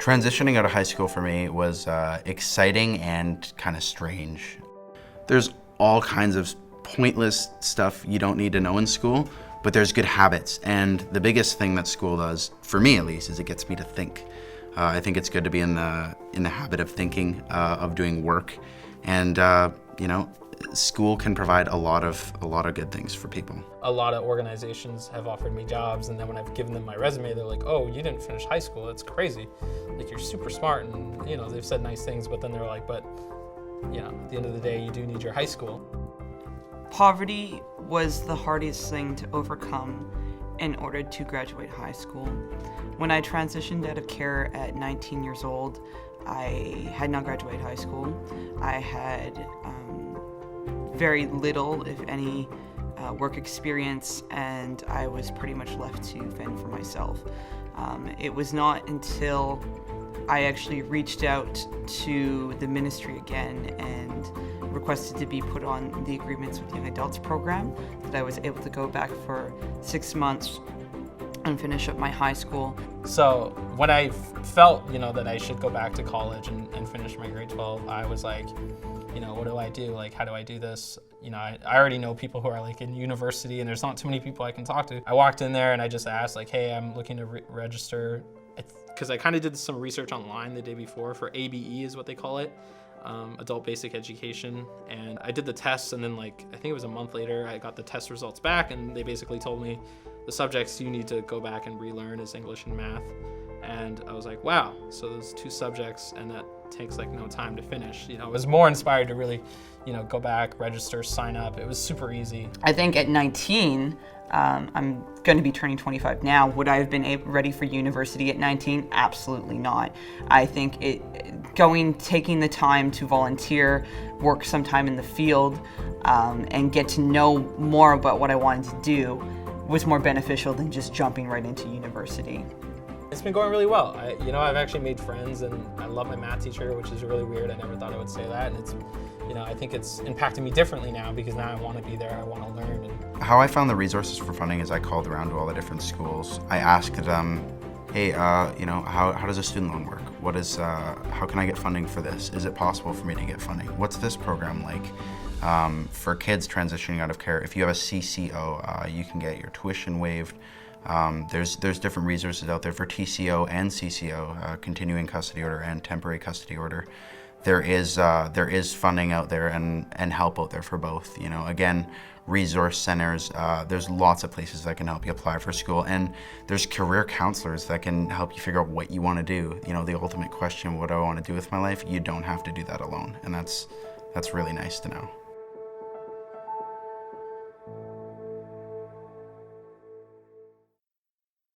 Transitioning out of high school for me was exciting and kind of strange. There's all kinds of pointless stuff you don't need to know in school, but there's good habits. And the biggest thing that school does, for me at least, is it gets me to think. I think it's good to be in the habit of thinking, of doing work, and school can provide a lot of good things for people. A lot of organizations have offered me jobs, and then when I've given them my resume, they're like, "Oh, you didn't finish high school. That's crazy. Like, you're super smart," and they've said nice things, but then they're like, "But at the end of the day, you do need your high school." Poverty was the hardest thing to overcome in order to graduate high school. When I transitioned out of care at 19 years old, I had not graduated high school. I had very little, if any, work experience, and I was pretty much left to fend for myself. It was not until I actually reached out to the ministry again and requested to be put on the Agreements with Young Adults program that I was able to go back for 6 months and finish up my high school. So when I felt, that I should go back to college and finish my grade 12, I was like, what do I do? Like, how do I do this? I already know people who are like in university, and there's not too many people I can talk to. I walked in there and I just asked, like, hey, I'm looking to register, because I kind of did some research online the day before for ABE is what they call it, Adult Basic Education. And I did the tests, and then I think it was a month later, I got the test results back, and they basically told me the subjects you need to go back and relearn is English and math. And I was like, wow, so those 2 subjects, and that takes no time to finish. I was more inspired to really, go back, register, sign up. It was super easy. I think at 19, I'm going to be turning 25 now. Would I have been ready for university at 19? Absolutely not. I think taking the time to volunteer, work sometime in the field, and get to know more about what I wanted to do was more beneficial than just jumping right into university. It's been going really well. I've actually made friends, and I love my math teacher, which is really weird. I never thought I would say that, and it's, I think it's impacted me differently now because now I want to be there, I want to learn. How I found the resources for funding is I called around to all the different schools. I asked them, hey, how does a student loan work? How can I get funding for this? Is it possible for me to get funding? What's this program like? For kids transitioning out of care, if you have a CCO, you can get your tuition waived. There's different resources out there for TCO and CCO, continuing custody order and temporary custody order. There is funding out there and help out there for both. Again, resource centers. There's lots of places that can help you apply for school, and there's career counselors that can help you figure out what you want to do. The ultimate question, what do I want to do with my life? You don't have to do that alone, and that's really nice to know.